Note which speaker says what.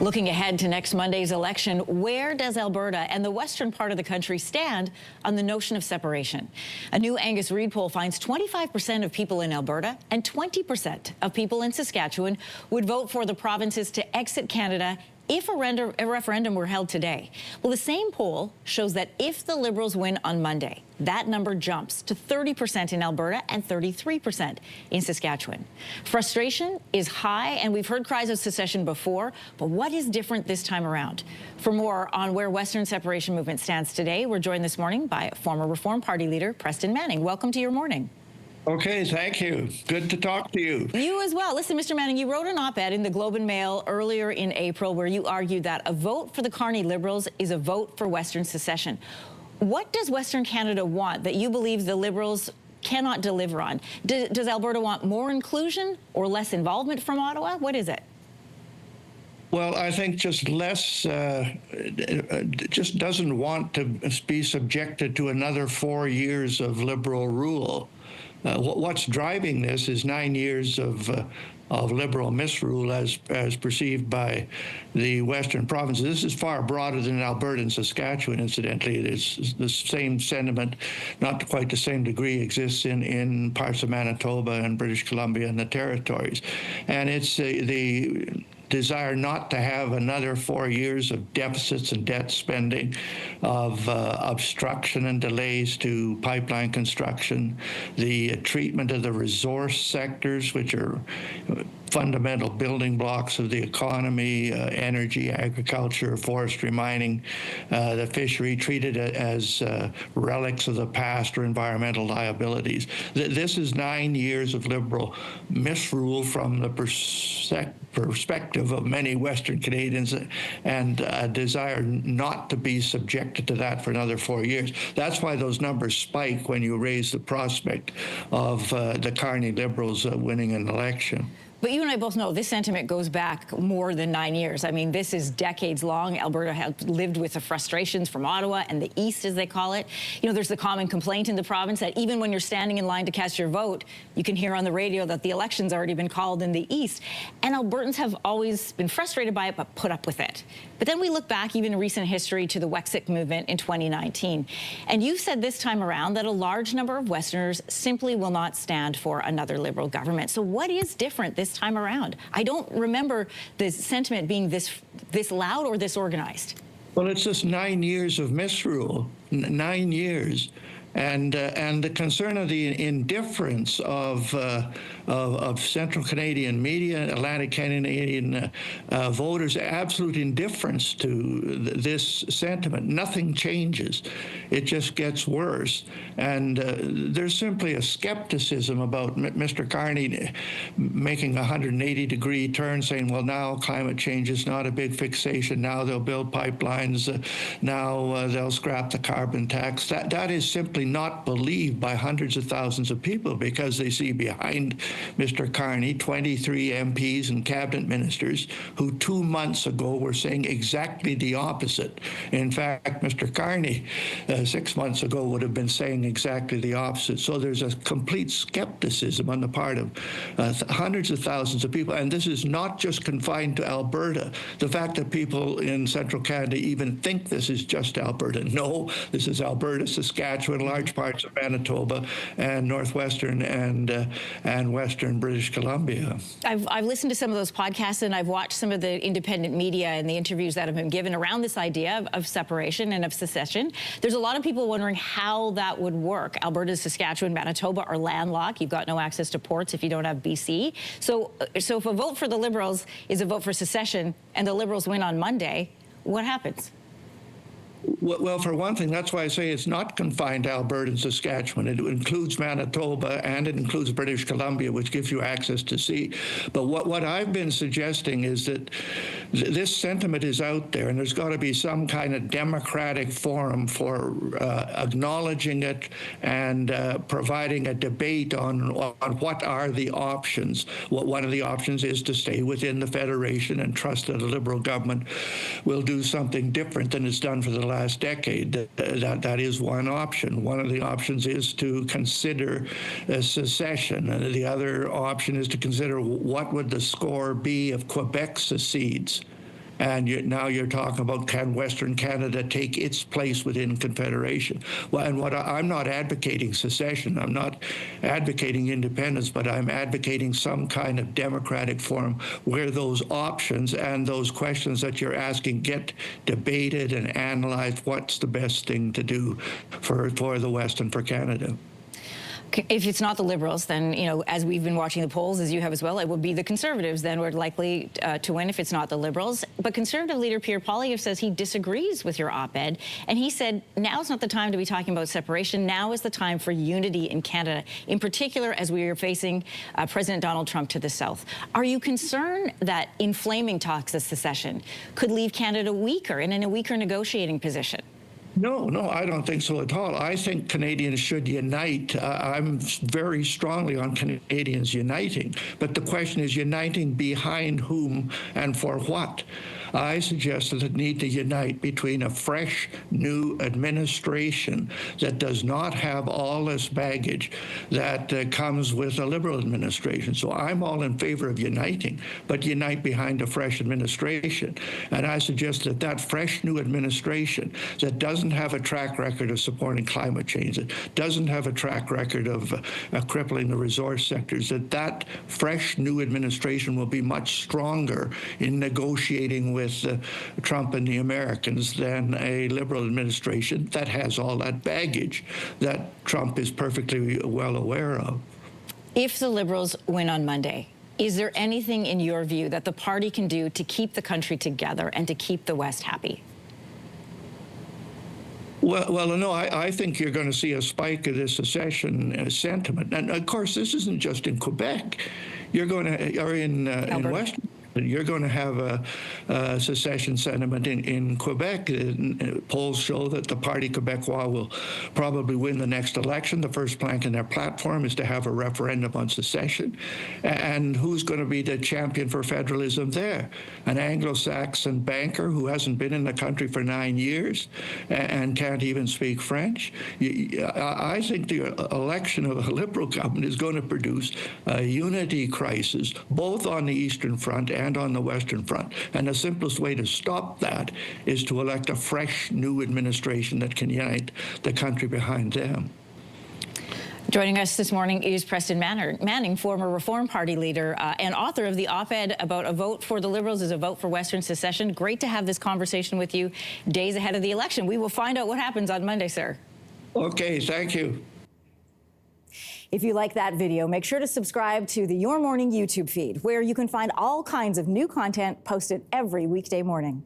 Speaker 1: Looking ahead to next Monday's election, where does Alberta and the western part of the country stand on the notion of separation? A new Angus Reid poll finds 25% of people in Alberta and 20% of people in Saskatchewan would vote for the provinces to exit Canada if a referendum were held today. Well, the same poll shows that if the Liberals win on Monday, that number jumps to 30% in Alberta and 33% in Saskatchewan. Frustration is high, and we've heard cries of secession before, but what is different this time around? For more on where Western separation movement stands today, we're joined this morning by former Reform Party leader Preston Manning. Welcome to your morning.
Speaker 2: Okay, thank you. Good to talk to you.
Speaker 1: You as well. Listen, Mr. Manning, you wrote an op-ed in the Globe and Mail earlier in April where you argued that a vote for the Carney Liberals is a vote for Western secession. What does Western Canada want that you believe the Liberals cannot deliver on? Does Alberta want more inclusion or less involvement from Ottawa? What is it?
Speaker 2: Well, I think just less, just doesn't want to be subjected to another 4 years of Liberal rule. What's driving this is 9 years of Liberal misrule as perceived by the Western provinces. This is far broader than Alberta and Saskatchewan, incidentally. It is the same sentiment, not to quite the same degree, exists in parts of Manitoba and British Columbia and the territories. And it's the desire not to have another 4 years of deficits and debt spending, of obstruction and delays to pipeline construction, the treatment of the resource sectors, which are fundamental building blocks of the economy, energy, agriculture, forestry, mining, the fishery, treated as relics of the past or environmental liabilities. This is 9 years of Liberal misrule from the perspective of many Western Canadians, and a desire not to be subjected to that for another 4 years. That's why those numbers spike when you raise the prospect of the Carney Liberals winning an election.
Speaker 1: But you and I both know this sentiment goes back more than 9 years. I mean, this is decades long. Alberta has lived with the frustrations from Ottawa and the East, as they call it. You know, there's the common complaint in the province that even when you're standing in line to cast your vote, you can hear on the radio that the election's already been called in the East. And Albertans have always been frustrated by it, but put up with it. But then we look back, even in recent history, to the Wexit movement in 2019. And you said this time around that a large number of Westerners simply will not stand for another Liberal government. So what is different this time around? I don't remember the sentiment being this loud or this organized.
Speaker 2: Well, it's just 9 years of misrule, 9 years. And the concern of the indifference of Central Canadian media, Atlantic Canadian voters, absolute indifference to this sentiment. Nothing changes. It just gets worse. And there's simply a skepticism about Mr. Carney making a 180-degree turn, saying, well, now climate change is not a big fixation. Now they'll build pipelines. Now they'll scrap the carbon tax. That is simply not believed by hundreds of thousands of people, because they see behind Mr. Carney 23 MPs and cabinet ministers who 2 months ago were saying exactly the opposite. In fact, Mr. Carney 6 months ago would have been saying exactly the opposite. So there's a complete skepticism on the part of hundreds of thousands of people. And this is not just confined to Alberta. The fact that people in Central Canada even think this is just Alberta. No, this is Alberta, Saskatchewan, large parts of Manitoba, and northwestern and western British Columbia.
Speaker 1: I've listened to some of those podcasts, and I've watched some of the independent media and the interviews that have been given around this idea of separation and of secession. There's a lot of people wondering how that would work. Alberta, Saskatchewan, Manitoba are landlocked. You've got no access to ports if you don't have BC. So if a vote for the Liberals is a vote for secession and the Liberals win on Monday, what happens?
Speaker 2: Well, for one thing, that's why I say it's not confined to Alberta and Saskatchewan. It includes Manitoba, and it includes British Columbia, which gives you access to sea. But what I've been suggesting is that this sentiment is out there, and there's got to be some kind of democratic forum for acknowledging it and providing a debate on what are the options. One of the options is to stay within the Federation and trust that a Liberal government will do something different than it's done for the last decade. That is one option. One of the options is to consider secession. The other option is to consider what would the score be if Quebec secedes. And now you're talking about, can Western Canada take its place within Confederation? Well, and I'm not advocating secession. I'm not advocating independence, but I'm advocating some kind of democratic form where those options and those questions that you're asking get debated and analyzed. What's the best thing to do for the West and for Canada?
Speaker 1: If it's not the Liberals, then, you know, as we've been watching the polls, as you have as well, it will be the Conservatives then we're likely to win if it's not the Liberals. But Conservative leader Pierre Poilievre says he disagrees with your op-ed, and he said now's not the time to be talking about separation. Now is the time for unity in Canada, in particular as we are facing President Donald Trump to the south. Are you concerned that inflaming talks of secession could leave Canada weaker and in a weaker negotiating position?
Speaker 2: No, I don't think so at all. I think Canadians should unite. I'm very strongly on Canadians uniting. But the question is uniting behind whom and for what? I suggested that need to unite between a fresh, new administration that does not have all this baggage that comes with a Liberal administration. So I'm all in favor of uniting, but unite behind a fresh administration. And I suggest that that fresh, new administration that doesn't have a track record of supporting climate change, that doesn't have a track record of crippling the resource sectors, that fresh, new administration will be much stronger in negotiating with Trump and the Americans than a Liberal administration that has all that baggage that Trump is perfectly well aware of.
Speaker 1: If the Liberals win on Monday, is there anything in your view that the party can do to keep the country together and to keep the West happy?
Speaker 2: Well, no, I think you're going to see a spike of this secession sentiment. And of course, this isn't just in Quebec. You're going to, or in Western. You're going to have a secession sentiment in Quebec. Polls show that the Parti Québécois will probably win the next election. The first plank in their platform is to have a referendum on secession. And who's going to be the champion for federalism there? An Anglo-Saxon banker who hasn't been in the country for 9 years and can't even speak French? I think the election of a Liberal government is going to produce a unity crisis, both on the Eastern Front and on the Western Front. And the simplest way to stop that is to elect a fresh, new administration that can unite the country behind them.
Speaker 1: Joining us this morning is Preston Manning, former Reform Party leader and author of the op-ed about a vote for the Liberals is a vote for Western secession. Great to have this conversation with you days ahead of the election. We will find out what happens on Monday, sir.
Speaker 2: Okay, thank you.
Speaker 1: If you like that video, make sure to subscribe to the Your Morning YouTube feed, where you can find all kinds of new content posted every weekday morning.